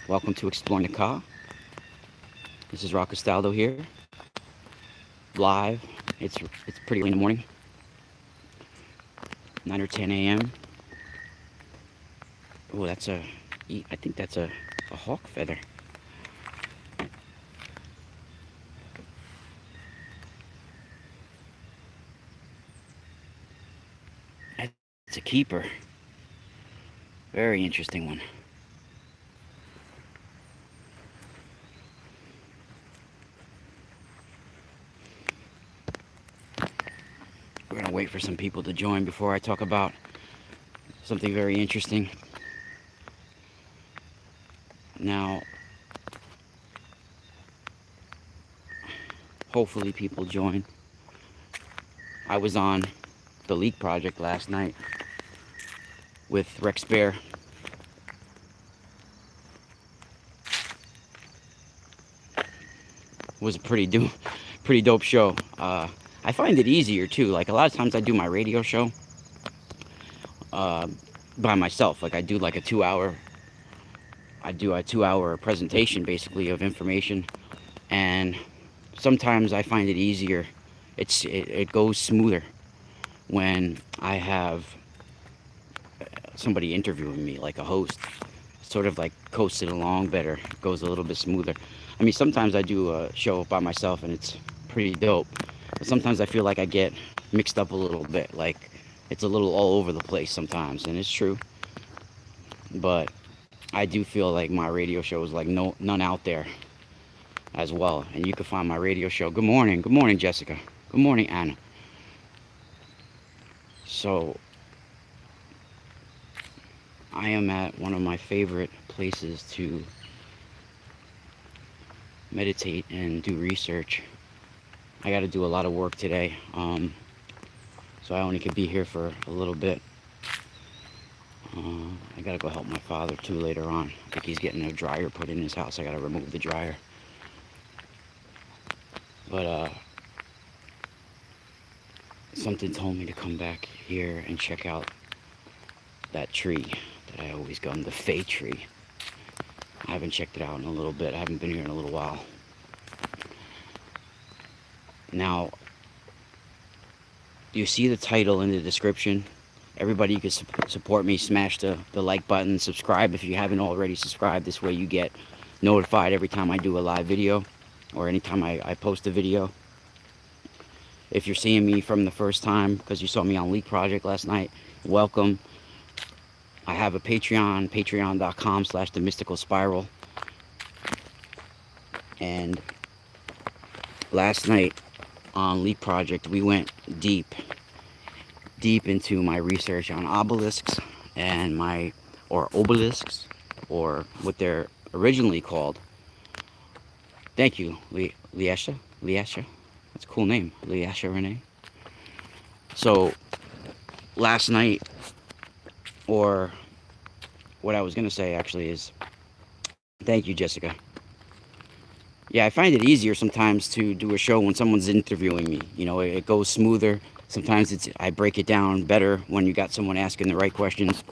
Welcome to Exploring the Car. This is Rock Castaldo here, live. It's pretty early in the morning, 9 or 10 a.m. Oh, I think that's a hawk feather. It's a keeper. Very interesting one. We're gonna wait for some people to join before I talk about something very interesting. Now, hopefully people join. I was on the Leak Project last night with Rex Bear. It was a pretty dope show. I find it easier too. Like a lot of times I do my radio show uh, by myself. Like I do a 2 hour presentation basically of information, and sometimes I find it easier. It goes smoother when I have somebody interviewing me, like a host. Sort of like coasts it along better. It goes a little bit smoother. I mean, sometimes I do a show by myself and it's pretty dope. But sometimes I feel like I get mixed up a little bit. Like it's a little all over the place sometimes, and it's true. But I do feel like my radio show is like none out there as well. And you can find my radio show. Good morning, Jessica. Good morning, Anna. So I am at one of my favorite places to meditate and do research. I got to do a lot of work today, so I only could be here for a little bit. I got to go help my father too later on. I think he's getting a dryer put in his house. I got to remove the dryer. But something told me to come back here and check out that tree that I always go on, the Fay tree. I haven't checked it out in a little bit. I haven't been here in a little while. Now, you see the title in the description. Everybody, you can support me. Smash the like button. Subscribe if you haven't already subscribed. This way you get notified every time I do a live video or anytime I post a video. If you're seeing me from the first time because you saw me on Leak Project last night, welcome. I have a Patreon, patreon.com/The Mystical Spiral. And last night on Leak Project, we went deep into my research on obelisks and or obelisks, or what they're originally called. Thank you, Liesha. That's a cool name, Liesha Renee. So last night, or what I was gonna say actually is, thank you, Jessica. Yeah, I find it easier sometimes to do a show when someone's interviewing me. You know, it goes smoother. Sometimes I break it down better when you got someone asking the right questions.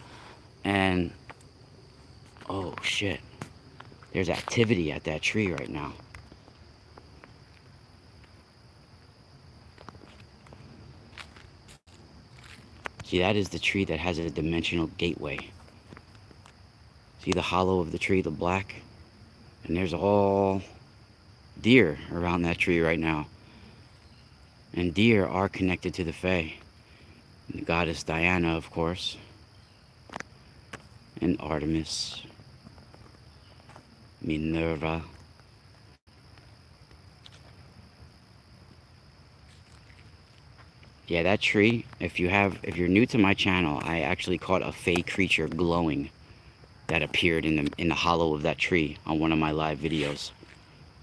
And oh shit, there's activity at that tree right now. See, that is the tree that has a dimensional gateway. See the hollow of the tree, the black? And there's all deer around that tree right now. And deer are connected to the Fae. And the goddess Diana, of course. And Artemis. Minerva. Yeah, that tree, if you're new to my channel, I actually caught a Fae creature glowing that appeared in the hollow of that tree on one of my live videos.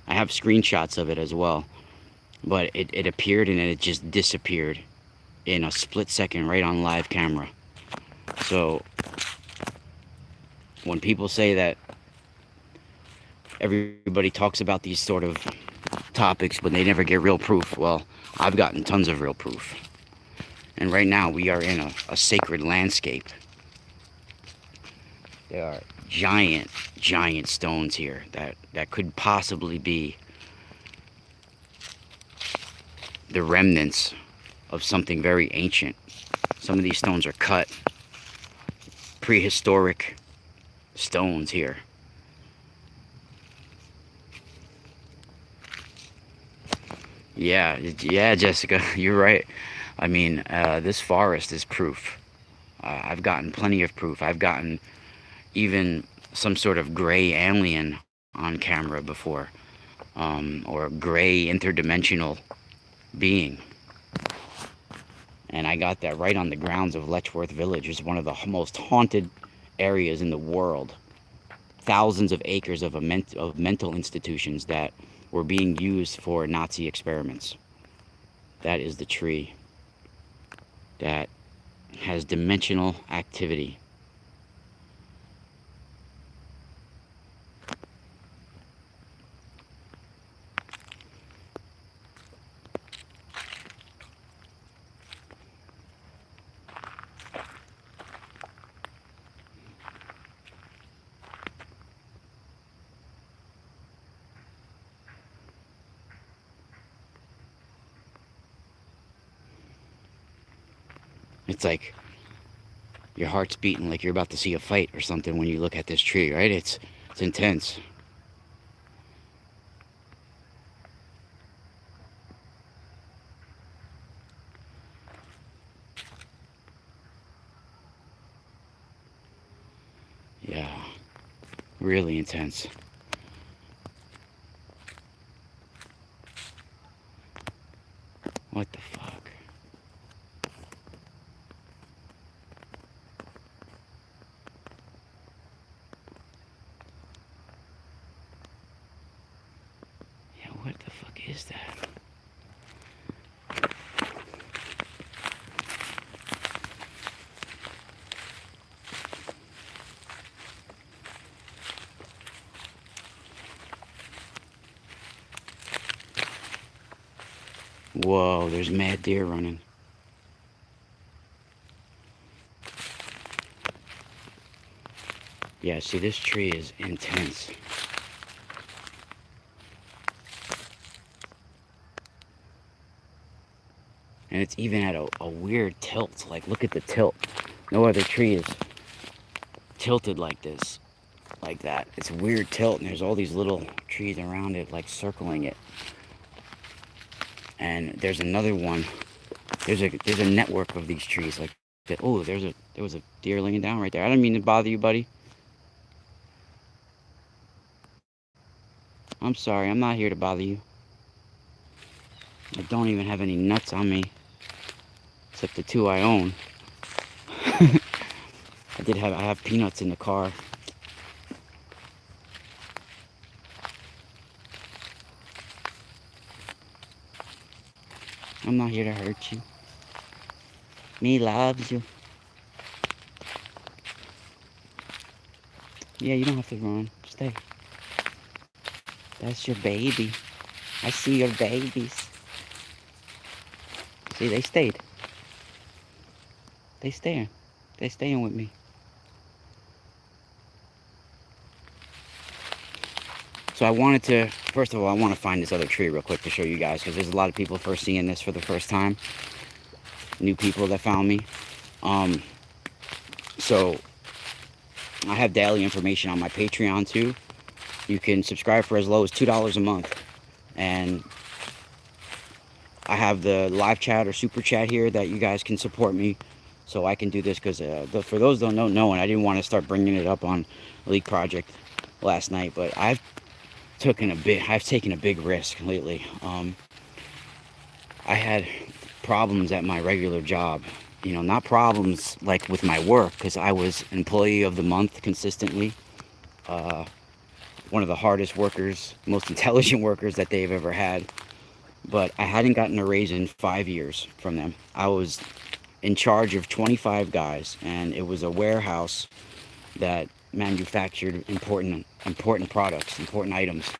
I have screenshots of it as well. But it appeared and then it just disappeared in a split second right on live camera. So when people say that everybody talks about these sort of topics but they never get real proof, well, I've gotten tons of real proof. And right now we are in a sacred landscape. There are giant, giant stones here that could possibly be the remnants of something very ancient. Some of these stones are cut, prehistoric stones here. Yeah, Jessica, you're right. I mean, this forest is proof. I've gotten plenty of proof. I've gotten even some sort of gray alien on camera before, or gray interdimensional being. And I got that right on the grounds of Letchworth Village. It's one of the most haunted areas in the world. Thousands of acres of mental institutions that were being used for Nazi experiments. That is the tree that has dimensional activity. It's like your heart's beating like you're about to see a fight or something when you look at this tree, right? It's intense. Yeah, really intense. What the fuck? Yeah, what the fuck is that? Whoa, there's mad deer running. Yeah, see, this tree is intense. And it's even at a weird tilt. Like, look at the tilt. No other tree is tilted like this, like that. It's a weird tilt, and there's all these little trees around it, like circling it. And there's another one. There's a network of these trees like that. Oh, there was a deer laying down right there. I didn't mean to bother you, buddy. I'm sorry. I'm not here to bother you. I don't even have any nuts on me, except the two I own. I have peanuts in the car. I'm not here to hurt you. Me loves you. Yeah, you don't have to run. Stay. That's your baby. I see your babies. See, they stayed. They staying. They staying with me. So I wanted to, first of all, I want to find this other tree real quick to show you guys, because there's a lot of people first seeing this for the first time. New people that found me. So I have daily information on my Patreon too. You can subscribe for as low as $2 a month. And I have the live chat or super chat here that you guys can support me so I can do this, because for those that don't know, and I didn't want to start bringing it up on Leak Project last night, but I've taken a big risk lately. I had problems at my regular job. You know, not problems like with my work, because I was employee of the month consistently. One of the hardest workers, most intelligent workers that they've ever had. But I hadn't gotten a raise in 5 years from them. I was in charge of 25 guys, and it was a warehouse that manufactured important products, important items,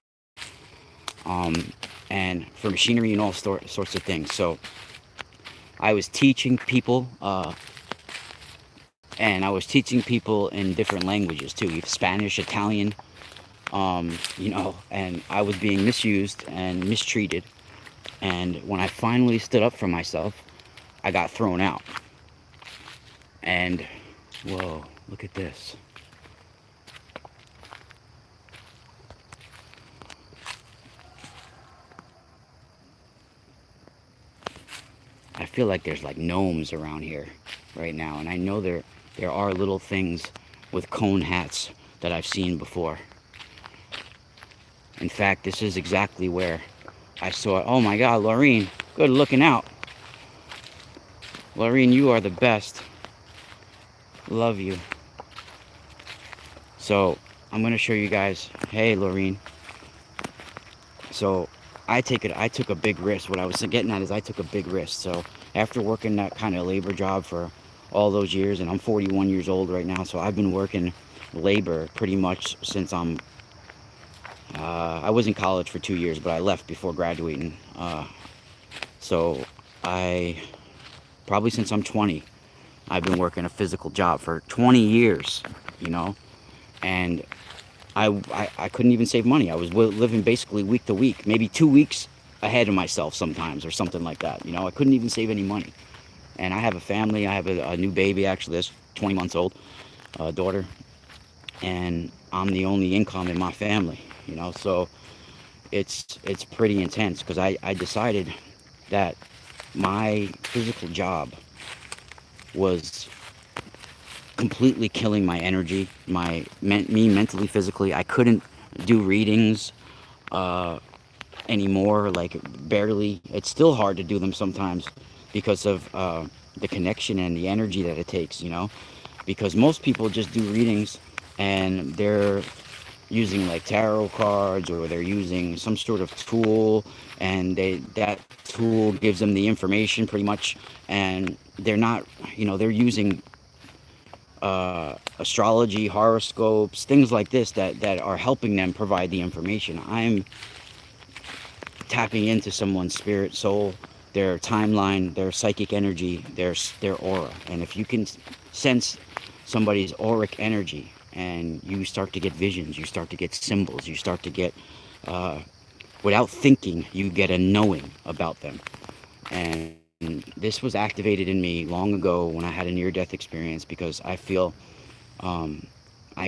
and for machinery and all sorts of things. So I was teaching people and I was teaching people in different languages too, Spanish, Italian, and I was being misused and mistreated. And when I finally stood up for myself, I got thrown out. And whoa, look at this. I feel like there's like gnomes around here right now, and I know there are little things with cone hats that I've seen before. In fact, this is exactly where I saw it. Oh my God, Laureen, good looking out. Laureen, you are the best. Love you. So I'm gonna show you guys. Hey, Laureen. So I took a big risk. What I was getting at is I took a big risk. So after working that kind of labor job for all those years, and I'm 41 years old right now, so I've been working labor pretty much since I was in college for 2 years, but I left before graduating. So I probably since I'm 20, I've been working a physical job for 20 years, you know, and I couldn't even save money. I was living basically week to week, maybe 2 weeks ahead of myself sometimes or something like that. You know, I couldn't even save any money. And I have a family. I have a new baby actually that's 20 months old, daughter, and I'm the only income in my family. You know, so it's pretty intense because I decided that my physical job was completely killing my energy, me mentally, physically. I couldn't do readings anymore, like barely. It's still hard to do them sometimes because of the connection and the energy that it takes, you know. Because most people just do readings and they're using like tarot cards or they're using some sort of tool, and that tool gives them the information pretty much, and they're not, they're using astrology, horoscopes, things like this that are helping them provide the information. I'm tapping into someone's spirit, soul, their timeline, their psychic energy, their aura. And if you can sense somebody's auric energy and you start to get visions, you start to get symbols, you start to get, without thinking, you get a knowing about them. And this was activated in me long ago when I had a near-death experience because I feel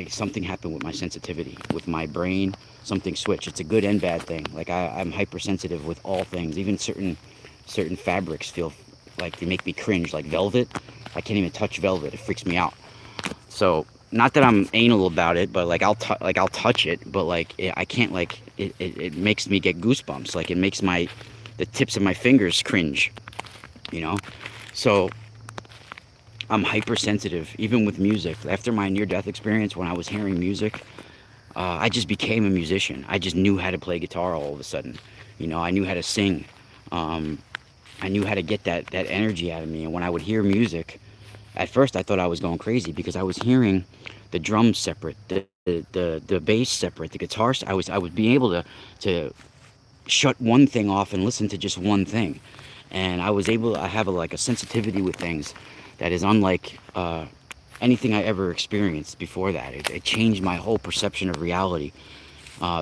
something happened with my sensitivity, with my brain. Something switched. It's a good and bad thing. Like I'm hypersensitive with all things. Even certain fabrics feel like they make me cringe. Like velvet, I can't even touch velvet. It freaks me out. So not that I'm anal about it, but like I'll touch it, but like I can't, like it makes me get goosebumps. Like it makes the tips of my fingers cringe. You know, so I'm hypersensitive, even with music. After my near-death experience, when I was hearing music, I just became a musician. I just knew how to play guitar all of a sudden. You know, I knew how to sing. I knew how to get that energy out of me. And when I would hear music, at first I thought I was going crazy because I was hearing the drums separate, the bass separate, the guitar. I was being able to shut one thing off and listen to just one thing. And I have like a sensitivity with things that is unlike anything I ever experienced before that. It changed my whole perception of reality.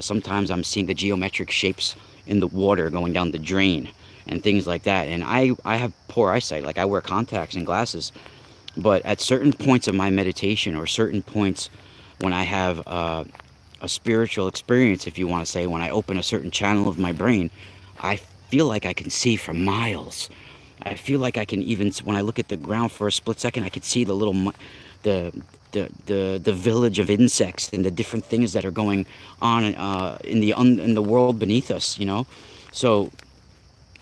Sometimes I'm seeing the geometric shapes in the water going down the drain and things like that. And I have poor eyesight. Like I wear contacts and glasses. But at certain points of my meditation or certain points when I have a spiritual experience, if you want to say, when I open a certain channel of my brain, I feel like I can see for miles. I feel like I can even, when I look at the ground for a split second, I can see the little, the the village of insects and the different things that are going on in the world beneath us. You know, so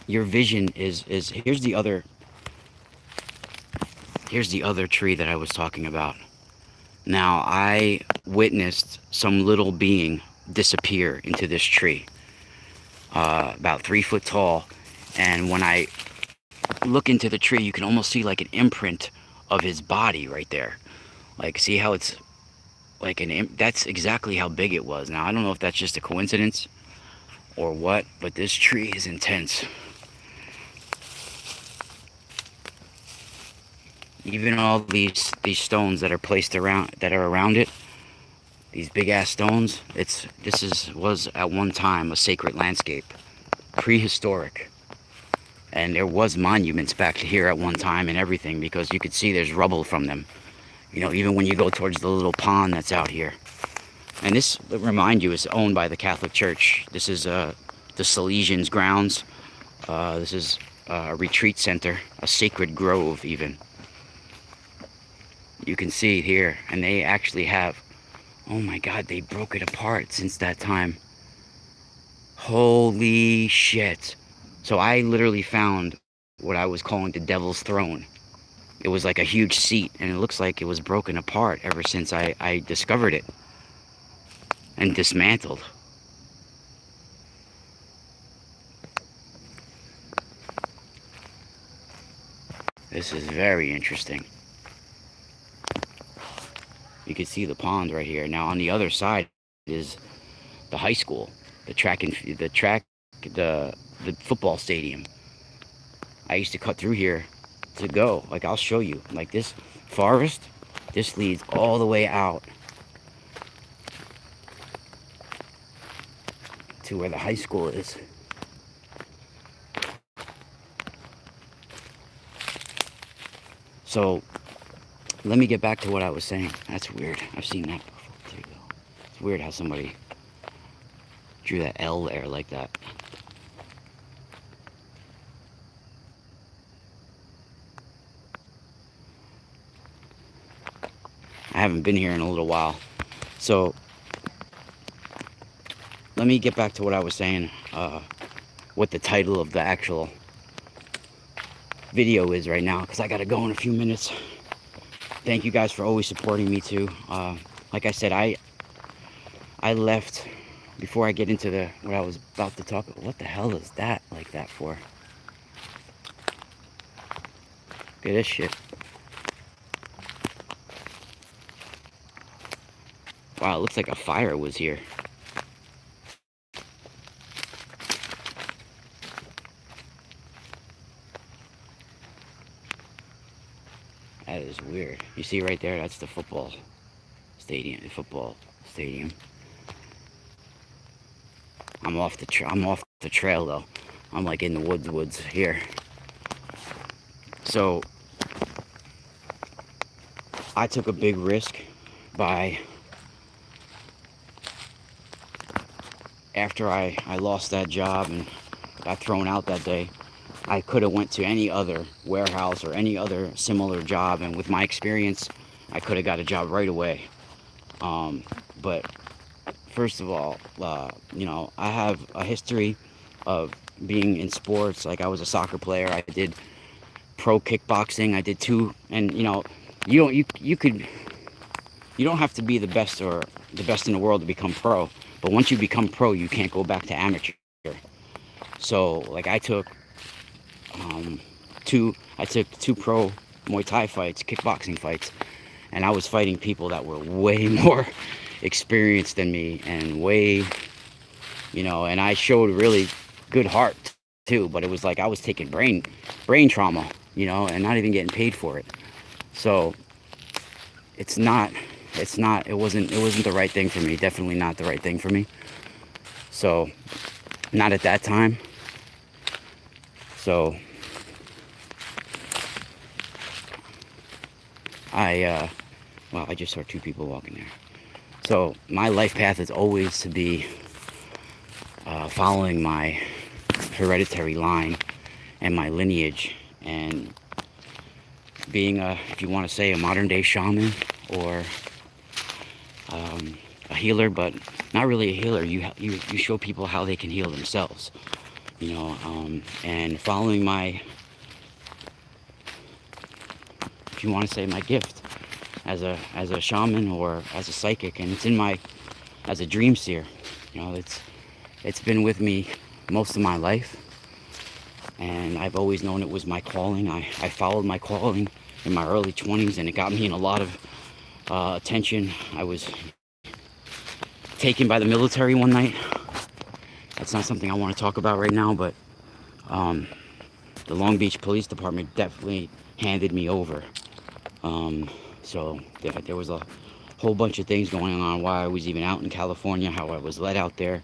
your vision is here's the other tree that I was talking about. Now I witnessed some little being disappear into this tree, about 3 foot tall, and when I look into the tree, you can almost see like an imprint of his body right there. Like, see how it's like that's exactly how big it was. Now I don't know if that's just a coincidence or what, but this tree is intense. Even all these stones that are placed around that are around it, these big ass stones. Was at one time a sacred landscape, prehistoric, and there was monuments back here at one time and everything, because you could see there's rubble from them. You know, even when you go towards the little pond that's out here. And this, remind you, is owned by the Catholic Church. This is the Salesians' grounds. This is a retreat center, a sacred grove even. You can see it here, and they actually have, oh my God, they broke it apart since that time. Holy shit. So I literally found what I was calling the Devil's Throne. It was like a huge seat, and it looks like it was broken apart ever since I discovered it and dismantled. This is very interesting. You can see the pond right here. Now on the other side is the high school, the the football stadium. I used to cut through here to go. Like, I'll show you. Like, this forest, this leads all the way out to where the high school is. So let me get back to what I was saying. That's weird. I've seen that before. There you go. It's weird how somebody drew that L there like that. I haven't been here in a little while. So let me get back to what I was saying, what the title of the actual video is right now, because I gotta go in a few minutes. Thank you guys for always supporting me too. Like I said, I left before I get into what I was about to talk about. What the hell is that like that for? Look at this shit. Wow, it looks like a fire was here. That is weird. You see right there, that's the football stadium. I'm off the trail though. I'm like in the woods here. So I took a big risk by, after I lost that job and got thrown out that day, I could have went to any other warehouse or any other similar job, and with my experience, I could have got a job right away. But first of all, you know, I have a history of being in sports. Like, I was a soccer player. I did pro kickboxing. I did two, and you know, you don't have to be the best or the best in the world to become pro. But once you become pro, you can't go back to amateur. So, like, I took two pro Muay Thai fights, kickboxing fights, and I was fighting people that were way more experienced than me, and way, you know, and I showed really good heart too, but it was like I was taking brain trauma, you know, and not even getting paid for it. So it wasn't the right thing for me. Definitely not the right thing for me. So, not at that time. So I just saw two people walking there. So my life path is always to be following my hereditary line and my lineage, and being if you want to say, a modern day shaman, or a healer, but not really a healer. You show people how they can heal themselves, you know, and following my, if you want to say, my gift as a shaman or as a psychic, and it's in my, as a dream seer, you know, it's been with me most of my life, and I've always known it was my calling. I followed my calling in my early 20s, and it got me in a lot of attention. I was taken by the military one night. That's not something I want to talk about right now, but the Long Beach Police Department definitely handed me over So there was a whole bunch of things going on while I was even out in California, how I was let out there.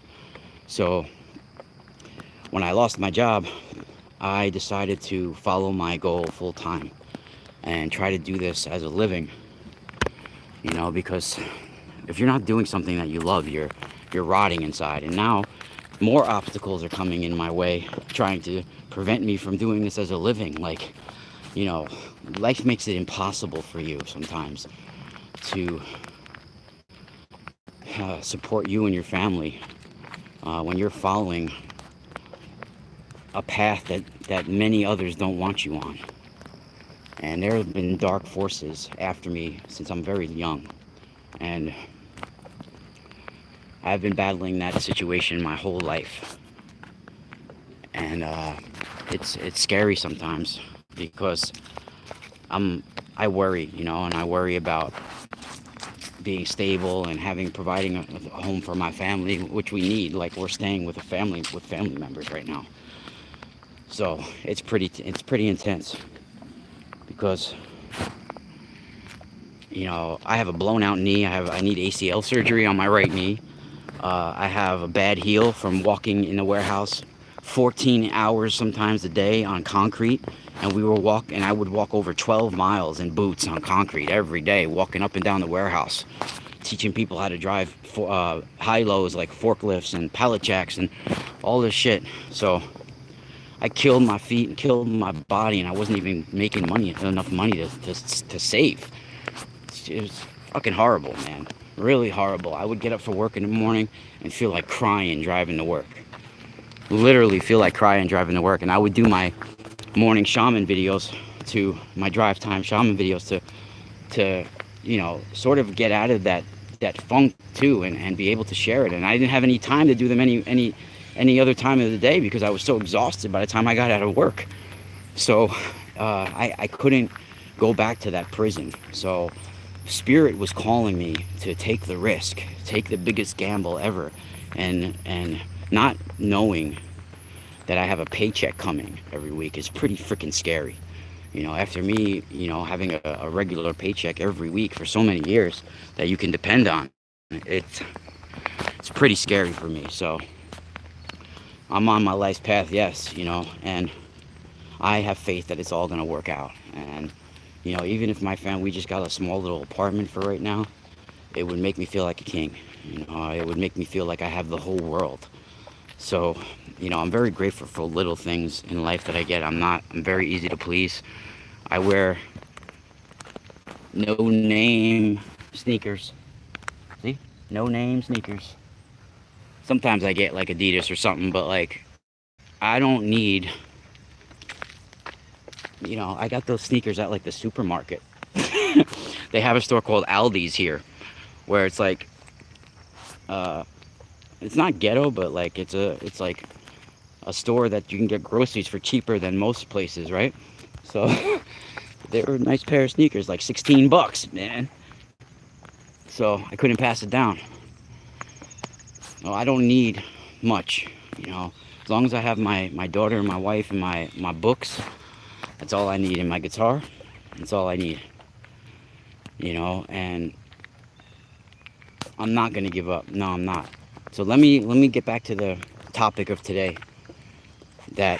So when I lost my job, I decided to follow my goal full time and try to do this as a living, because if you're not doing something that you love, you're rotting inside. And now more obstacles are coming in my way, trying to prevent me from doing this as a living. Like, you know, life makes it impossible for you sometimes to support you and your family when you're following a path that many others don't want you on. And there have been dark forces after me since I'm very young. And I've been battling that situation my whole life. And it's scary sometimes because I worry, and I worry about being stable and providing a home for my family, which we need. Like, we're staying with family members right now. So it's pretty intense because I have a blown out knee. I need ACL surgery on my right knee. I have a bad heel from walking in the warehouse 14 hours sometimes a day on concrete, and I would walk over 12 miles in boots on concrete every day, walking up and down the warehouse, teaching people how to drive high-lows like forklifts and pallet jacks and all this shit. So I killed my feet and killed my body, and I wasn't even making enough money to save. It was fucking horrible, man. Really horrible. I would get up for work in the morning and feel like crying driving to work. Literally feel like crying driving to work. And I would do my morning shaman videos my drive time shaman videos to sort of get out of that funk too, and be able to share it. And I didn't have any time to do them any other time of the day because I was so exhausted by the time I got out of work. So I couldn't go back to that prison. So Spirit was calling me to take the risk, take the biggest gamble ever, and not knowing that I have a paycheck coming every week is pretty freaking scary. After me, having a regular paycheck every week for so many years that you can depend on, it's pretty scary for me. So I'm on my life's path, yes, and I have faith that it's all going to work out. And even if my family, we just got a small little apartment for right now, it would make me feel like a king. It would make me feel like I have the whole world. So, I'm very grateful for little things in life that I get. I'm very easy to please. I wear no name sneakers. See? No name sneakers. Sometimes I get like Adidas or something, but like, I don't need, I got those sneakers at like the supermarket. They have a store called Aldi's here where it's like, it's not ghetto, but like it's like a store that you can get groceries for cheaper than most places, right? So they were a nice pair of sneakers, like $16, man. So I couldn't pass it down. Well, I don't need much, as long as I have my daughter and my wife and my books, that's all I need. And my guitar, that's all I need, and I'm not gonna give up. No, I'm not. So let me get back to the topic of today that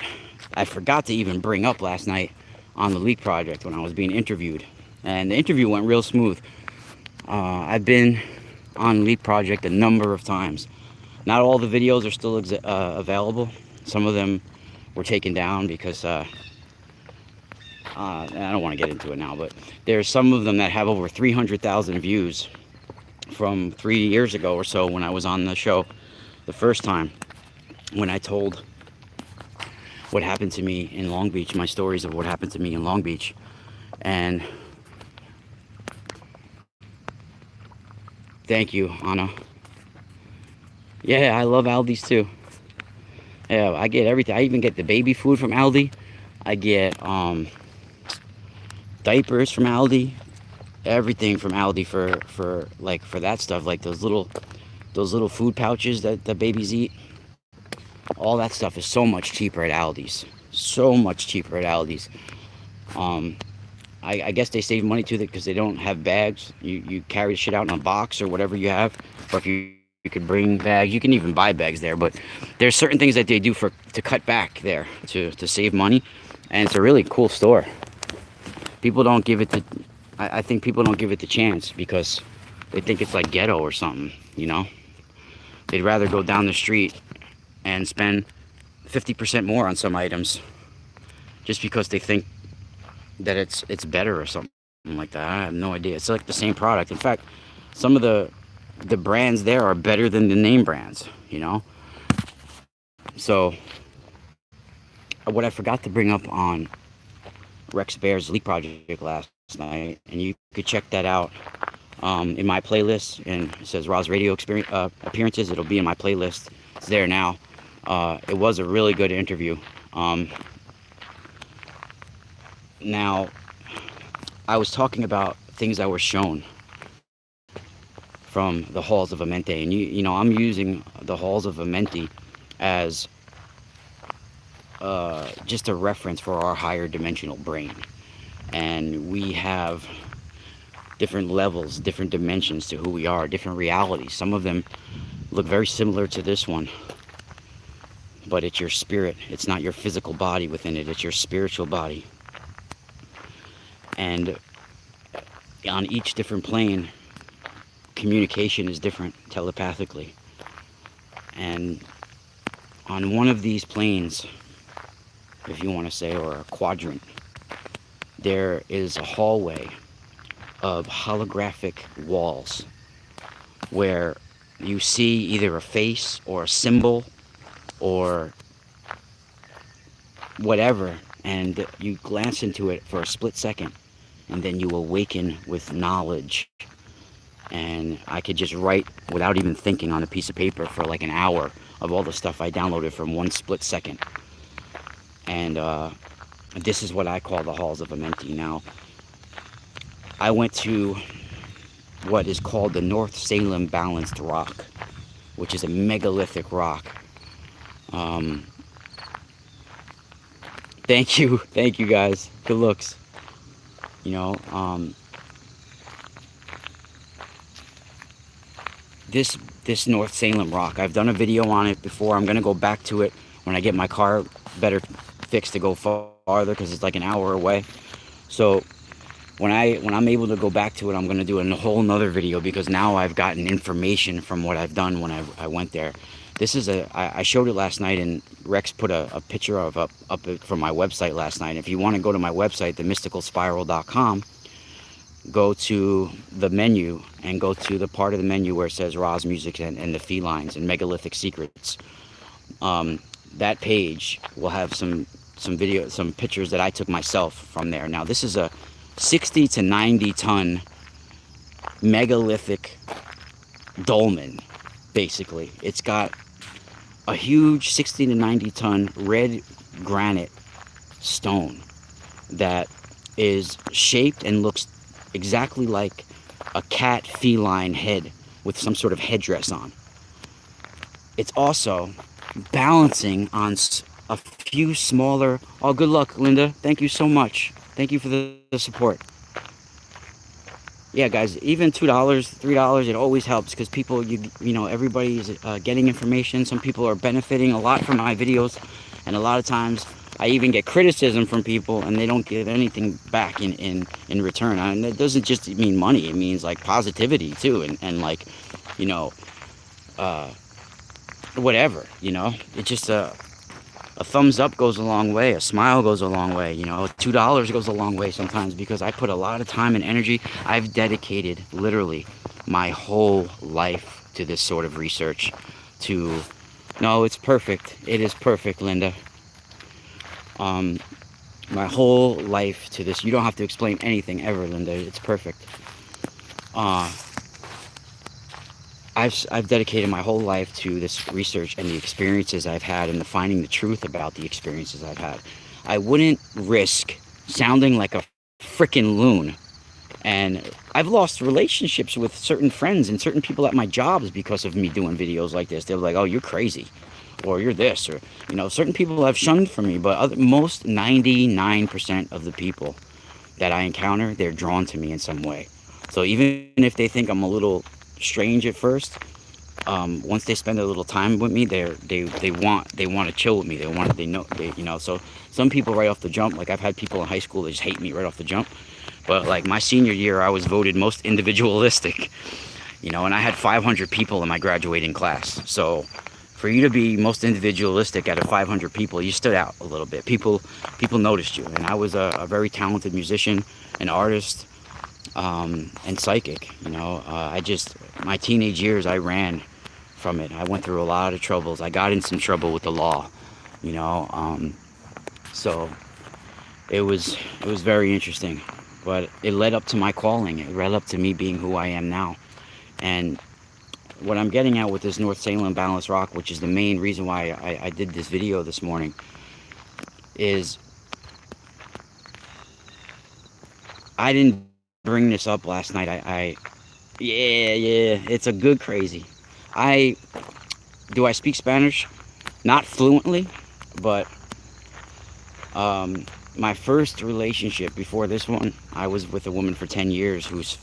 I forgot to even bring up last night on the Leak Project when I was being interviewed. And the interview went real smooth. I've been on Leak Project a number of times. Not all the videos are still available. Some of them were taken down because I don't want to get into it now, but there's some of them that have over 300,000 views from 3 years ago or so when I was on the show the first time, when I told what happened to me in Long Beach, my stories of what happened to me in Long Beach. And thank you, Anna. Yeah, I love Aldi's too. Yeah, I get everything. I even get the baby food from Aldi. I get diapers from Aldi. Everything from Aldi for that stuff, like those little food pouches that the babies eat. All that stuff is so much cheaper at Aldi's. So much cheaper at Aldi's. I guess they save money too because they don't have bags. You carry the shit out in a box or whatever you have, or if you could bring bags, you can even buy bags there. But there's certain things that they do to cut back there to save money, and it's a really cool store. People don't give it the, I think people don't give it the chance because they think it's like ghetto or something. You know, they'd rather go down the street and spend 50% more on some items just because they think that it's better or something like that. I have no idea. It's like the same product. In fact, some of the brands there are better than the name brands, you know? So what I forgot to bring up on Rex Bear's Leak Project last night, and you could check that out in my playlist, and it says Raw's Radio experience, appearances. It'll be in my playlist. It's there now. It was a really good interview. Now, I was talking about things that were shown from the halls of Amenti, and you know, I'm using the halls of Amenti as just a reference for our higher dimensional brain, and we have different levels, different dimensions to who we are, different realities. Some of them look very similar to this one, but it's your spirit. It's not your physical body within it. It's your spiritual body. And on each different plane, communication is different telepathically. And on one of these planes, if you want to say, or a quadrant, there is a hallway of holographic walls where you see either a face or a symbol or whatever, and you glance into it for a split second, and then you awaken with knowledge. And I could just write without even thinking on a piece of paper for like an hour of all the stuff I downloaded from one split second. And this is what I call the halls of Amenti. Now, I went to what is called the North Salem Balanced Rock, which is a megalithic rock. Thank you guys. Good looks. You know, this North Salem rock, I've done a video on it before. I'm gonna go back to it when I get my car better fixed to go farther, because it's like an hour away. So when I'm able to go back to it, I'm gonna do a whole nother video, because now I've gotten information from what I've done when I went there. This is I showed it last night, and Rex put a picture of up from my website last night. If you want to go to my website, themysticalspiral.com, go to the menu and go to the part of the menu where it says Raw's Music and the Felines and Megalithic Secrets. That page will have some pictures that I took myself from there. Now, this is a 60 to 90 ton megalithic dolmen, basically. It's got a huge 60 to 90 ton red granite stone that is shaped and looks exactly like a cat feline head with some sort of headdress on. It's also balancing on a few smaller... Oh, good luck, Linda. Thank you so much. Thank you for the support. Yeah, guys, even $2, $3, it always helps, because people, you know, everybody's getting information. Some people are benefiting a lot from my videos, and a lot of times I even get criticism from people, and they don't give anything back in return. And it doesn't just mean money; it means like positivity too, and like, you know, whatever. You know, it's just a thumbs up goes a long way. A smile goes a long way. You know, $2 goes a long way sometimes, because I put a lot of time and energy. I've dedicated literally my whole life to this sort of research. No, it's perfect. It is perfect, Linda. My whole life to this. You don't have to explain anything ever, Linda. It's perfect. I've dedicated my whole life to this research and the experiences I've had, and the finding the truth about the experiences I've had. I wouldn't risk sounding like a freaking loon. And I've lost relationships with certain friends and certain people at my jobs because of me doing videos like this. They're like, oh, you're crazy, or you're this, or, you know, certain people have shunned from me, but most 99% of the people that I encounter, they're drawn to me in some way. So even if they think I'm a little strange at first, once they spend a little time with me, they want to chill with me. They know So some people right off the jump, like I've had people in high school that just hate me right off the jump. But like my senior year, I was voted most individualistic, and I had 500 people in my graduating class. So for you to be most individualistic out of 500 people, you stood out a little bit. People noticed you, and I was a very talented musician, an artist, and psychic. I just my teenage years, I ran from it. I went through a lot of troubles. I got in some trouble with the law, you know. So it was very interesting, but it led up to my calling. It led up to me being who I am now. And what I'm getting at with this North Salem Balanced Rock, which is the main reason why I did this video this morning, is I didn't bring this up last night. Yeah, it's a good crazy. I do I speak Spanish? Not fluently, but my first relationship before this one, I was with a woman for 10 years whose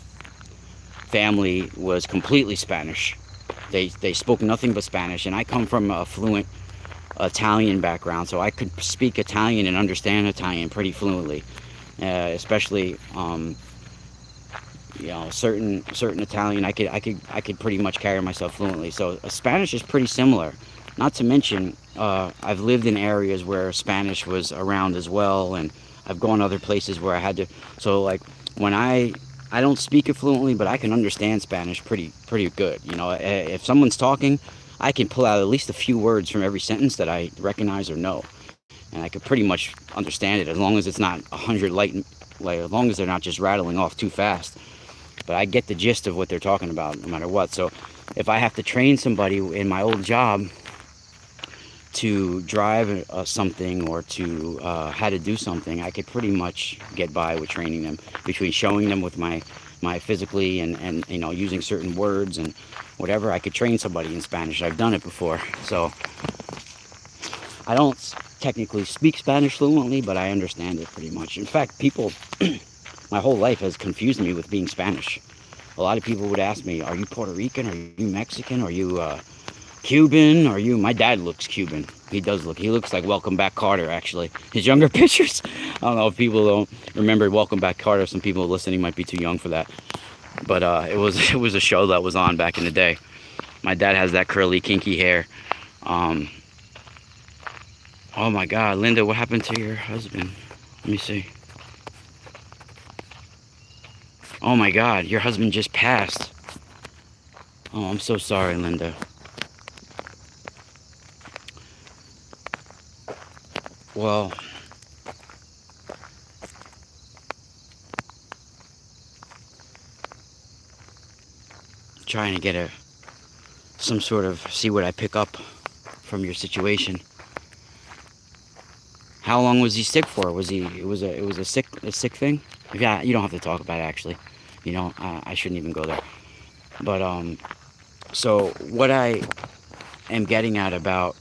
family was completely Spanish. They spoke nothing but Spanish, and I come from a fluent Italian background, so I could speak Italian and understand Italian pretty fluently, especially certain Italian. I could pretty much carry myself fluently. So Spanish is pretty similar. Not to mention, I've lived in areas where Spanish was around as well, and I've gone other places where I had to. So like when I don't speak it fluently, but I can understand Spanish pretty good. If someone's talking, I can pull out at least a few words from every sentence that I recognize or know, and I could pretty much understand it as long as it's not 100 like as long as they're not just rattling off too fast. But I get the gist of what they're talking about no matter what. So if I have to train somebody in my old job to drive something or to how to do something, I could pretty much get by with training them, between showing them with my physically and using certain words and whatever. I could train somebody in Spanish. I've done it before. So I don't technically speak Spanish fluently, but I understand it pretty much. In fact, people my whole life has confused me with being Spanish. A lot of people would ask me, are you Puerto Rican? Are you Mexican? Are you Cuban? Are you... My dad looks Cuban. He looks like Welcome Back Carter, actually. His younger pictures. I don't know if people don't remember Welcome Back Carter. Some people listening might be too young for that. But it was a show that was on back in the day. My dad has that curly, kinky hair. Oh my God, Linda, what happened to your husband? Let me see. Oh my God, your husband just passed. Oh, I'm so sorry, Linda. Well, trying to get some sort of, see what I pick up from your situation. How long was he sick for? It was a sick thing? Yeah, you don't have to talk about it, actually. I shouldn't even go there. But so what I am getting at about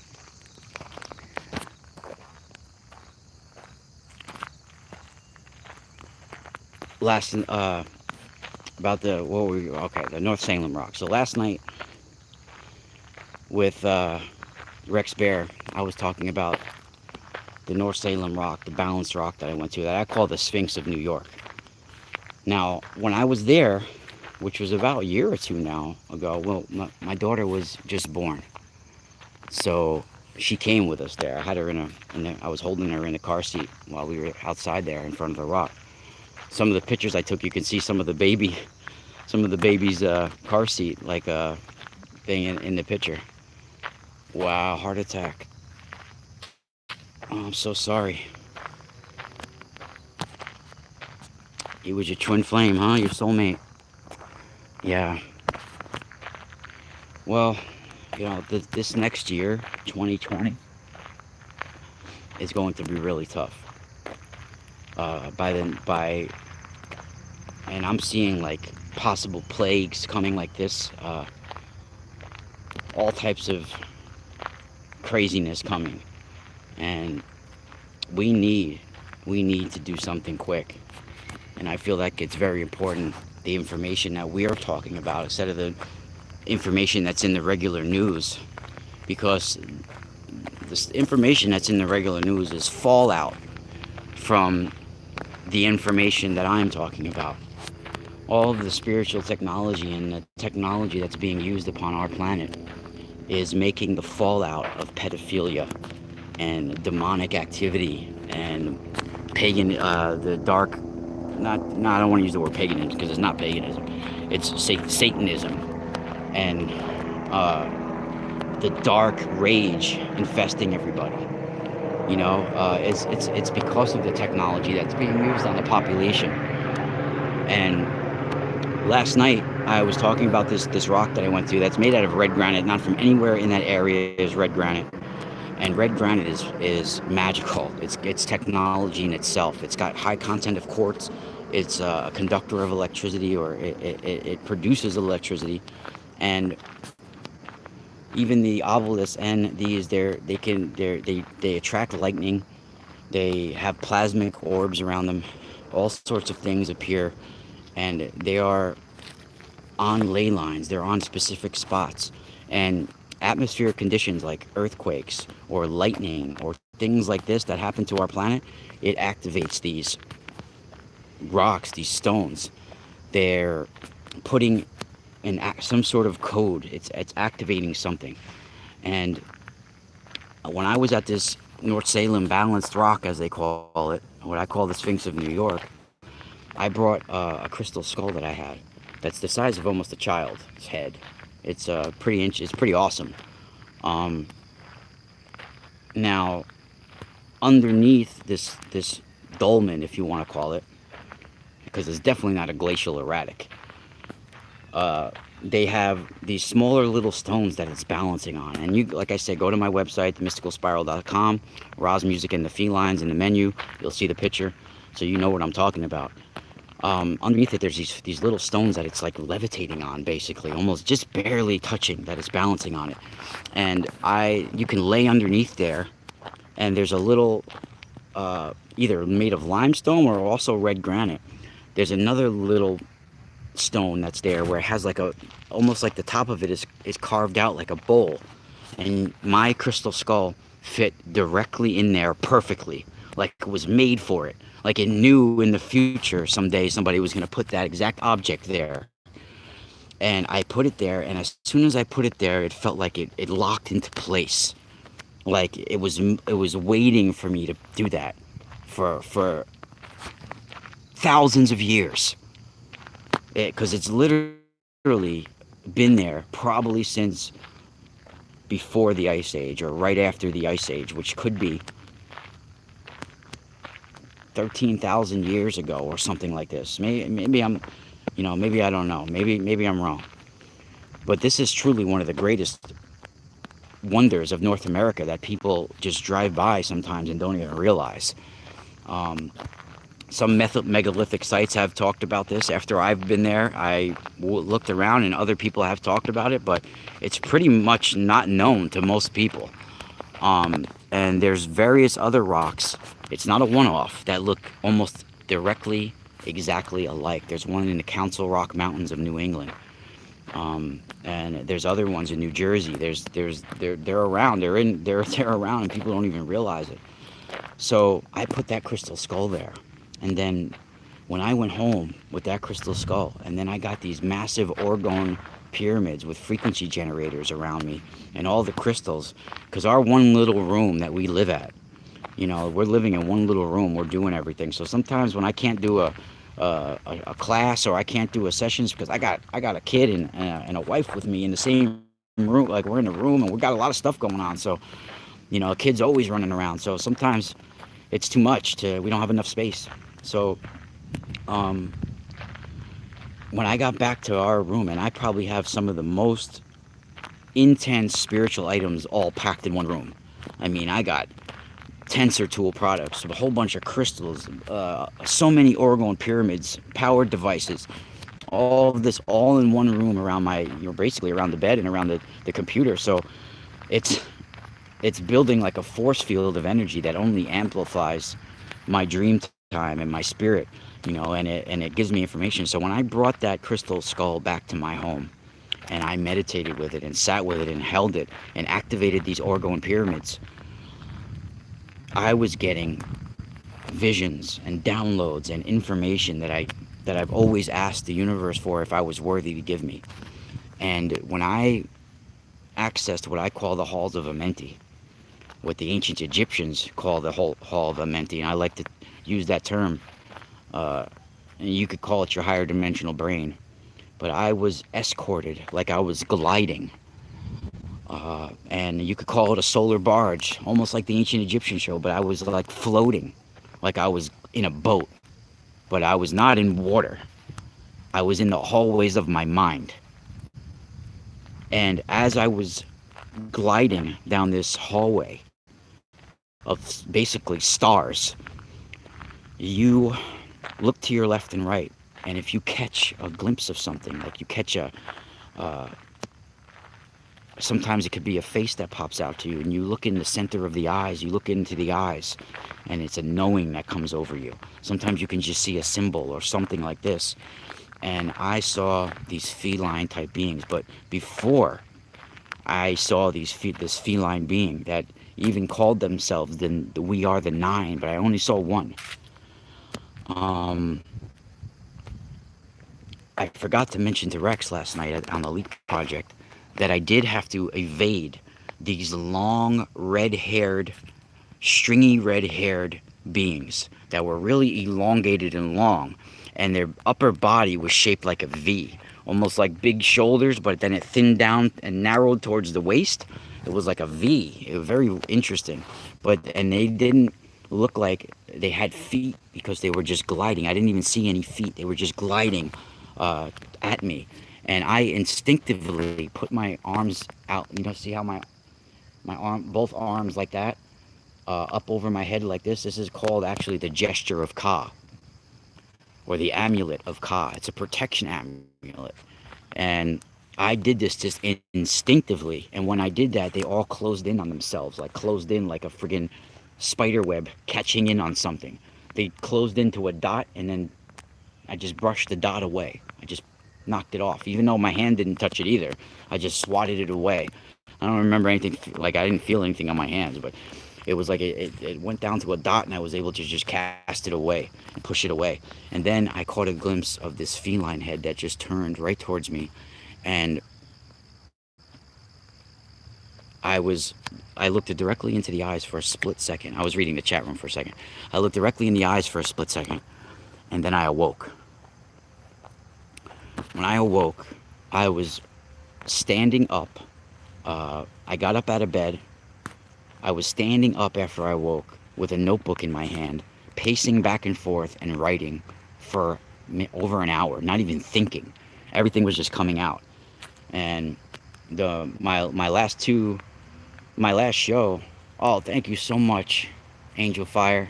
last about the the North Salem Rock. So last night with Rex Bear, I was talking about the North Salem Rock, the Balanced Rock that I went to, that I call the Sphinx of New York. Now, when I was there, which was about a year or two now ago, well, my daughter was just born, so she came with us there. I had her I was holding her in a car seat while we were outside there in front of the rock. Some of the pictures I took, you can see some of the baby's car seat, like thing in the picture. Wow, heart attack. Oh, I'm so sorry. He was your twin flame, huh? Your soulmate. Yeah. Well, this next year, 2020, is going to be really tough. And I'm seeing like possible plagues coming like this. All types of craziness coming, and we need to do something quick. And I feel like it's very important, the information that we are talking about instead of the information that's in the regular news, because this information that's in the regular news is fallout from the information that I'm talking about. All of the spiritual technology and the technology that's being used upon our planet is making the fallout of pedophilia and demonic activity and pagan, the dark, not, no, I don't want to use the word paganism because it's not paganism, it's Satanism, and the dark rage infesting everybody. It's because of the technology that's being used on the population. And last night I was talking about this rock that I went to that's made out of red granite. Not from anywhere in that area is red granite, and red granite is magical. It's technology in itself. It's got high content of quartz. It's a conductor of electricity, or it produces electricity, and even the obelisks and these, they attract lightning. They have plasmic orbs around them. All sorts of things appear, and they are on ley lines. They're on specific spots, and atmospheric conditions like earthquakes or lightning or things like this that happen to our planet, it activates these rocks, these stones. They're putting some sort of code. It's activating something. And when I was at this North Salem balanced rock, as they call it, what I call the Sphinx of New York, I brought a crystal skull that I had that's the size of almost a child's head. It's pretty awesome. Um, Now, underneath this dolmen, if you want to call it, because it's definitely not a glacial erratic, they have these smaller little stones that it's balancing on. And you, like I said, go to my website, themysticalspiral.com, Roz Music and the Felines in the menu. You'll see the picture, so you know what I'm talking about. Underneath it, there's these little stones that it's like levitating on, basically, almost just barely touching, that it's balancing on it. And you can lay underneath there, and there's a little, either made of limestone or also red granite. There's another little stone that's there where it has like almost like the top of it is carved out like a bowl, and my crystal skull fit directly in there perfectly, like it was made for it, like it knew in the future someday somebody was going to put that exact object there. And I put it there, and as soon as I put it there, it felt like it locked into place, like it was waiting for me to do that for thousands of years, because it's literally been there probably since before the Ice Age or right after the Ice Age, which could be 13,000 years ago or something like this. Maybe I'm, maybe I don't know. Maybe I'm wrong. But this is truly one of the greatest wonders of North America that people just drive by sometimes and don't even realize. Some megalithic sites have talked about this. After I've been there, I looked around and other people have talked about it, but it's pretty much not known to most people. And there's various other rocks. It's not a one-off that look almost directly, exactly alike. There's one in the Council Rock Mountains of New England. And there's other ones in New Jersey. They're around. They're around, and people don't even realize it. So I put that crystal skull there. And then when I went home with that crystal skull, and then I got these massive orgone pyramids with frequency generators around me and all the crystals, because our one little room that we live at, we're living in one little room, we're doing everything. So sometimes when I can't do a class, or I can't do a sessions because I got a kid and a wife with me in the same room, like we're in a room and we got a lot of stuff going on. So, a kid's always running around. So sometimes it's too much, we don't have enough space. So, when I got back to our room, and I probably have some of the most intense spiritual items all packed in one room. I mean, I got tensor tool products, a whole bunch of crystals, so many orgone pyramids, powered devices, all of this all in one room around basically around the bed and around the computer. So it's building like a force field of energy that only amplifies my dream time and my spirit, and it gives me information. So when I brought that crystal skull back to my home, and I meditated with it and sat with it and held it and activated these orgone pyramids, I was getting visions and downloads and information that I've always asked the universe for if I was worthy to give me. And when I accessed what I call the halls of Amenti, what the ancient Egyptians call the hall of Amenti, and I like to use that term, and you could call it your higher dimensional brain, but I was escorted like I was gliding, and you could call it a solar barge, almost like the ancient Egyptian show, but I was like floating, like I was in a boat, but I was not in water. I was in the hallways of my mind. And as I was gliding down this hallway of basically stars, you look to your left and right, and if you catch a glimpse of something, like you catch uh, sometimes it could be a face that pops out to you, and you look in the center of the eyes, you look into the eyes, and it's a knowing that comes over you. Sometimes you can just see a symbol or something like this. And I saw these feline type beings, but before I saw this feline being that even called themselves the We Are the Nine, but I only saw one. Um, I forgot to mention to Rex last night on the Leap Project that I did have to evade these long, red-haired, stringy red-haired beings that were really elongated and long, and their upper body was shaped like a V, almost like big shoulders, but then it thinned down and narrowed towards the waist. It was like a V. It was very interesting, and they didn't look like they had feet because they were just gliding. I didn't even see any feet. They were just gliding at me, and I instinctively put my arms out. See how both arms like that, up over my head like this. This is called actually the gesture of Ka, or the amulet of Ka. It's a protection amulet, and I did this just instinctively. And when I did that, they all closed in on themselves, like closed in like a friggin' spider web catching in on something. They closed into a dot, and then I just brushed the dot away. I just knocked it off, even though my hand didn't touch it either. I just swatted it away. I don't remember anything, like I didn't feel anything on my hands, but it was like it went down to a dot, and I was able to just cast it away and push it away. And then I caught a glimpse of this feline head that just turned right towards me, and I looked directly into the eyes for a split second. I was reading the chat room for a second. I looked directly in the eyes for a split second, and then I awoke. When I awoke, I was standing up. I got up out of bed. I was standing up after I woke with a notebook in my hand, pacing back and forth and writing for over an hour, not even thinking. Everything was just coming out. And my last show, oh, thank you so much, Angel Fire.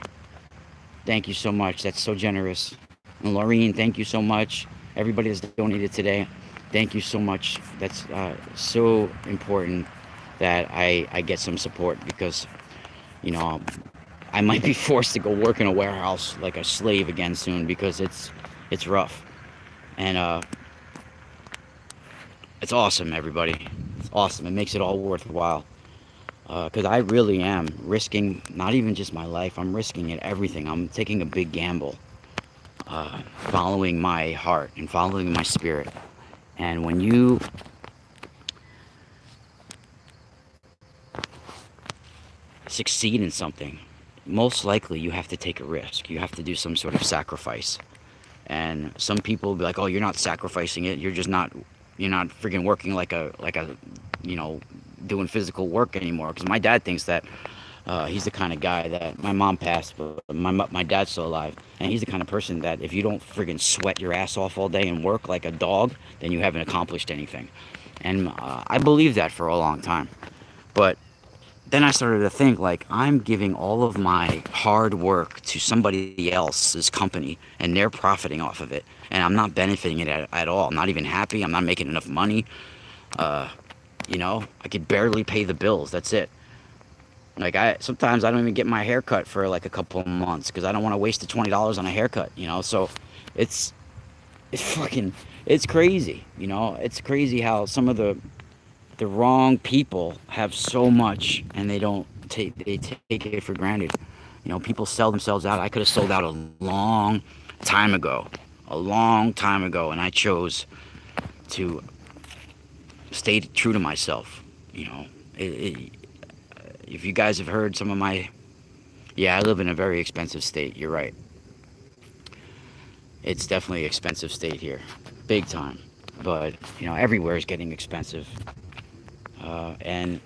Thank you so much. That's so generous. And Laureen, thank you so much. Everybody that's donated today, thank you so much. That's so important that I get some support, because, I might be forced to go work in a warehouse like a slave again soon, because it's rough. And it's awesome, everybody. It's awesome. It makes it all worthwhile. Because I really am risking not even just my life, I'm risking it everything. I'm taking a big gamble, following my heart and following my spirit. And when you succeed in something, most likely you have to take a risk. You have to do some sort of sacrifice. And some people will be like, oh, you're not sacrificing it. You're not freaking working like a doing physical work anymore. Because my dad thinks that he's the kind of guy that, my mom passed, but my dad's still alive, and he's the kind of person that if you don't friggin' sweat your ass off all day and work like a dog, then you haven't accomplished anything. And I believed that for a long time. But then I started to think, like, I'm giving all of my hard work to somebody else's company, and they're profiting off of it, and I'm not benefiting it at all. I'm not even happy. I'm not making enough money. I could barely pay the bills. That's it. Like I sometimes I don't even get my hair cut for like a couple of months because I don't want to waste the $20 on a haircut, you know. So it's it's fucking it's crazy, you know. It's crazy how some of the wrong people have so much and they take it for granted. You know, people sell themselves out. I could have sold out a long time ago, and I chose to stay true to myself. You know, if you guys have heard some of my, yeah, I live in a very expensive state. You're right. It's definitely an expensive state here, big time. But you know, everywhere is getting expensive, and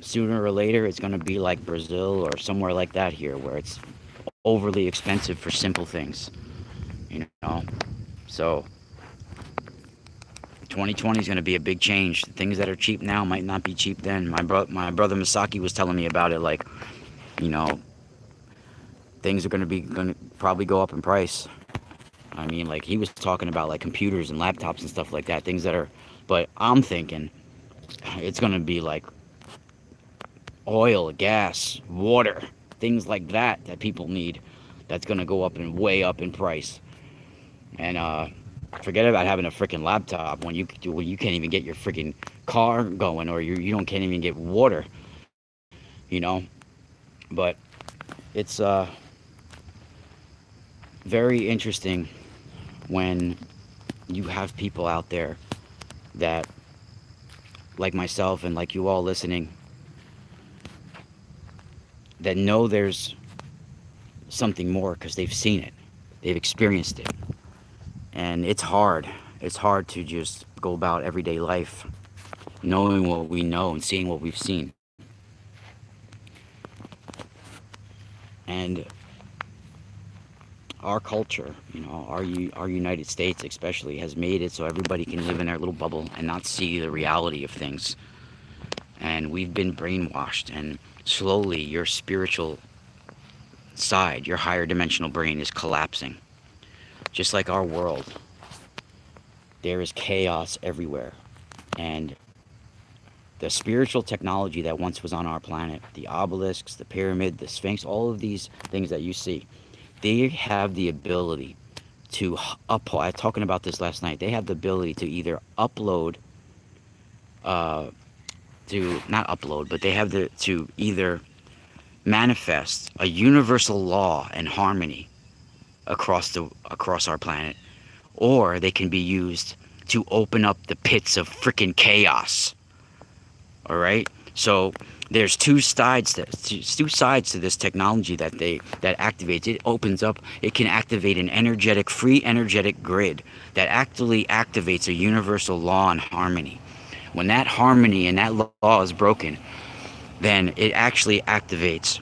sooner or later it's going to be like Brazil or somewhere like that here, where it's overly expensive for simple things. You know, so 2020 is going to be a big change. Things that are cheap now might not be cheap then. My brother Masaki was telling me about it. Like, you know, things are going to probably go up in price. I mean, like he was talking about like computers and laptops and stuff like that. Things that are, but I'm thinking it's going to be like oil, gas, water, things like that people need. That's going to go up and way up in price. And forget about having a freaking laptop when you can't even get your freaking car going, or you don't can't even get water, you know. But it's very interesting when you have people out there that, like myself and like you all listening, that know there's something more because they've seen it, they've experienced it, and it's hard. It's hard to just go about everyday life knowing what we know and seeing what we've seen. And our culture, you know, our United States especially, has made it so everybody can live in their little bubble and not see the reality of things. And we've been brainwashed, and slowly your spiritual side, your higher dimensional brain, is collapsing. Just like our world, there is chaos everywhere. And the spiritual technology that once was on our planet, the obelisks, the pyramid, the sphinx, all of these things that you see, they have the ability to upload. I was talking about this last night. They have the ability to either upload, to not upload, but they have to either manifest a universal law and harmony across our planet, or they can be used to open up the pits of freaking chaos. All right. So there's two sides to this technology that activates. It opens up. It can activate an free energetic grid that actually activates a universal law and harmony. When that harmony and that law is broken, then it actually activates,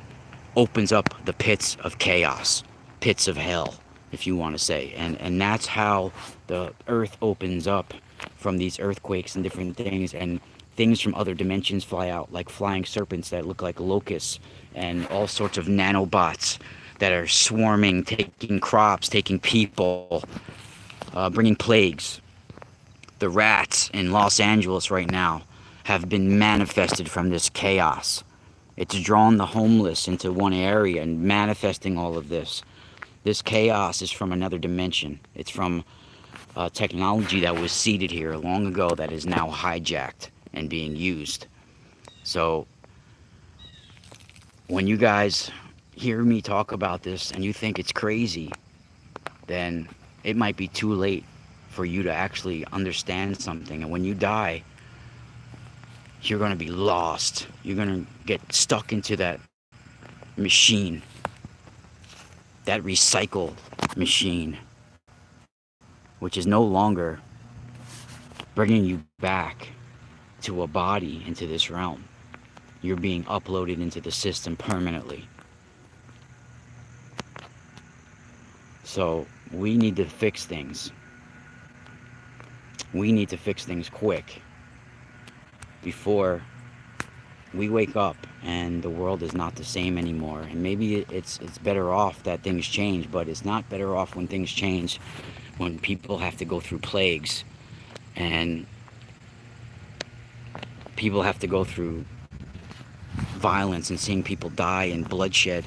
opens up the pits of chaos, pits of hell, if you want to say. And that's how the earth opens up from these earthquakes and different things, and things from other dimensions fly out, like flying serpents that look like locusts, and all sorts of nanobots that are swarming, taking crops, taking people, bringing plagues. The rats in Los Angeles right now have been manifested from this chaos. It's drawn the homeless into one area and manifesting all of this. This chaos is from another dimension. It's from technology that was seeded here long ago that is now hijacked and being used. So when you guys hear me talk about this and you think it's crazy, then it might be too late for you to actually understand something. And when you die, you're going to be lost. You're going to get stuck into that machine, that recycle machine, which is no longer bringing you back to a body into this realm. You're being uploaded into the system permanently. So we need to fix things. We need to fix things quick before we wake up and the world is not the same anymore. And maybe it's better off that things change, but it's not better off when things change, when people have to go through plagues and people have to go through violence and seeing people die and bloodshed.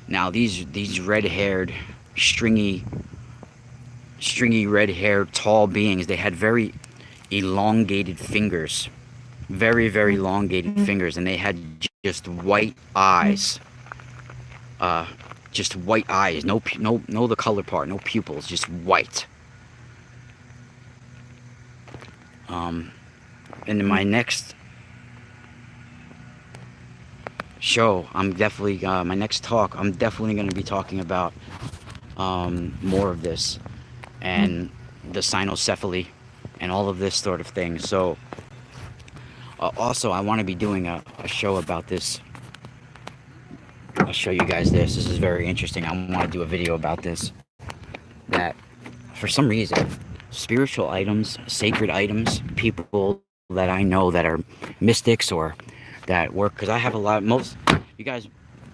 Now these red-haired, stringy, red-haired, tall beings, they had very elongated fingers, very elongated fingers, and they had just white eyes, just white eyes, no the color part, no pupils, just white. And in my next show, I'm definitely my next talk, I'm definitely going to be talking about more of this and the cynocephaly and all of this sort of thing. So also I want to be doing a show about this. I'll show you guys this. This is very interesting. I want to do a video about this. That for some reason, spiritual items, sacred items, people that I know that are mystics or that work, because I have a lot, most, you guys,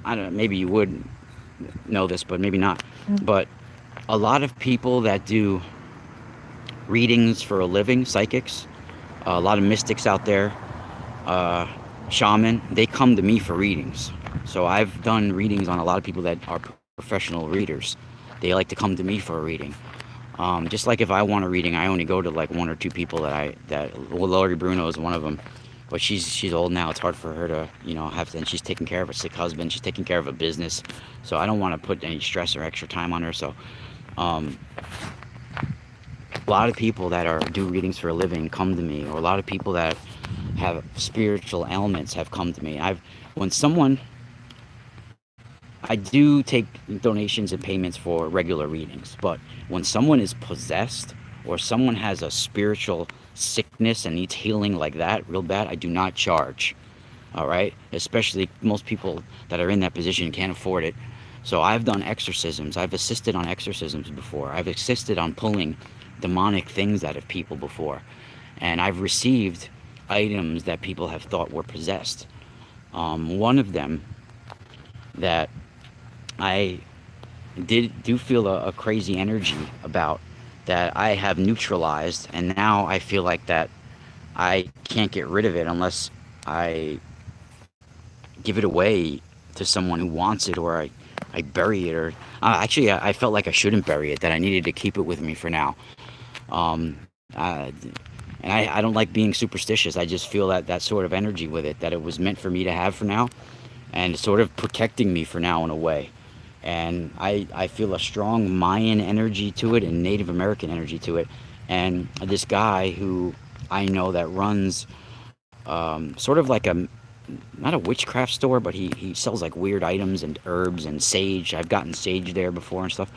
I don't know, maybe you would know this, but maybe not. But a lot of people that do readings for a living, psychics, a lot of mystics out there, shaman, they come to me for readings. So I've done readings on a lot of people that are professional readers. They like to come to me for a reading. Just like if I want a reading, I only go to like one or two people well, Lori Bruno is one of them, but she's old now. It's hard for her to, and she's taking care of a sick husband. She's taking care of a business. So I don't want to put any stress or extra time on her. So, a lot of people that do readings for a living come to me, or a lot of people that have spiritual ailments have come to me. I do take donations and payments for regular readings, but when someone is possessed or someone has a spiritual sickness and needs healing like that real bad, I do not charge. All right? Especially most people that are in that position can't afford it. So I've done exorcisms. I've assisted on exorcisms before. I've assisted on pulling demonic things out of people before. And I've received items that people have thought were possessed. One of them that I do feel a crazy energy about, that I have neutralized, and now I feel like that I can't get rid of it unless I give it away to someone who wants it, or I bury it, or actually I felt like I shouldn't bury it, that I needed to keep it with me for now. And I don't like being superstitious. I just feel that sort of energy with it, that it was meant for me to have for now, and sort of protecting me for now in a way. And I feel a strong Mayan energy to it and Native American energy to it. And this guy who I know that runs sort of like not a witchcraft store, but he sells like weird items and herbs and sage. I've gotten sage there before and stuff.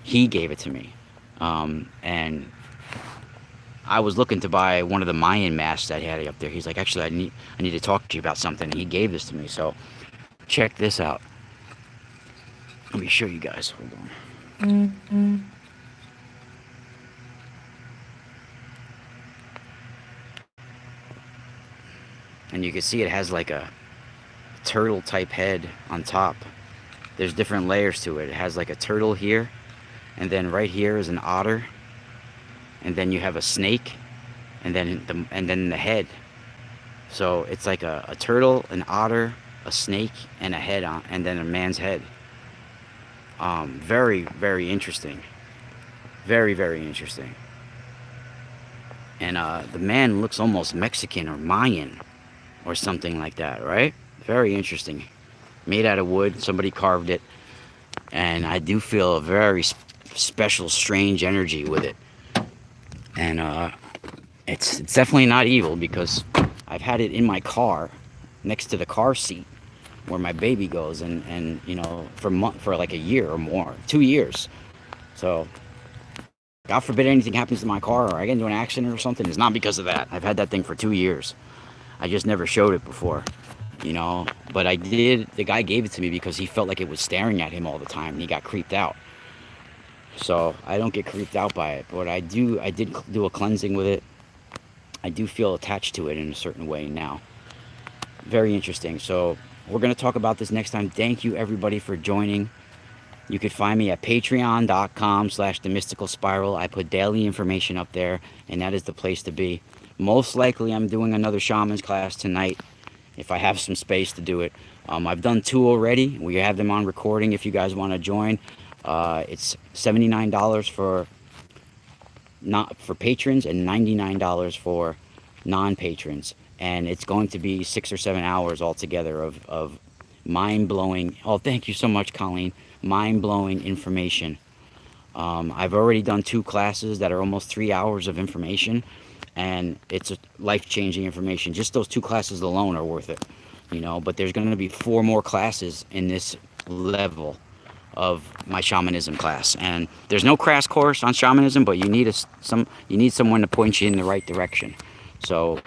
He gave it to me. And I was looking to buy one of the Mayan masks that he had up there. He's like, actually, I need to talk to you about something. He gave this to me. So check this out. Let me show you guys. Hold on. And you can see it has like a turtle type head on top. There's different layers to it. It has like a turtle here, and then right here is an otter, and then you have a snake, and then the head. So it's like a turtle, an otter, a snake, and a head on, and then a man's head. Very, very interesting. Very, very interesting. And the man looks almost Mexican or Mayan or something like that, right? Very interesting. Made out of wood. Somebody carved it. And I do feel a very special, strange energy with it. And it's definitely not evil, because I've had it in my car next to the car seat where my baby goes, and for like a year or more, 2 years. So God forbid anything happens to my car or I get into an accident or something, it's not because of that. I've had that thing for 2 years. I just never showed it before, but I did. The guy gave it to me because he felt like it was staring at him all the time, and he got creeped out. So I don't get creeped out by it, but I did do a cleansing with it. I do feel attached to it in a certain way now. Very interesting. So we're going to talk about this next time. Thank you, everybody, for joining. You could find me at patreon.com/themysticalspiral. I put daily information up there, and that is the place to be. Most likely, I'm doing another shaman's class tonight if I have some space to do it. I've done 2 already. We have them on recording if you guys want to join. It's $79 for not for patrons and $99 for non-patrons, and it's going to be 6 or 7 hours altogether of mind-blowing. Oh, thank you so much, Colleen. Mind-blowing information. I've already done 2 classes that are almost 3 hours of information, and it's life-changing information. Just those 2 classes alone are worth it, you know. But there's going to be 4 more classes in this level of my shamanism class, and there's no crash course on shamanism, but you need someone to point you in the right direction. So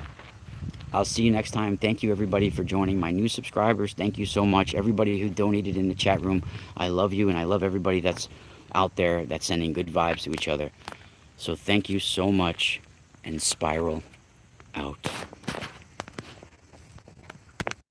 I'll see you next time. Thank you everybody for joining. My new subscribers, thank you so much. Everybody who donated in the chat room, I love you, and I love everybody that's out there that's sending good vibes to each other. So thank you so much, and spiral out.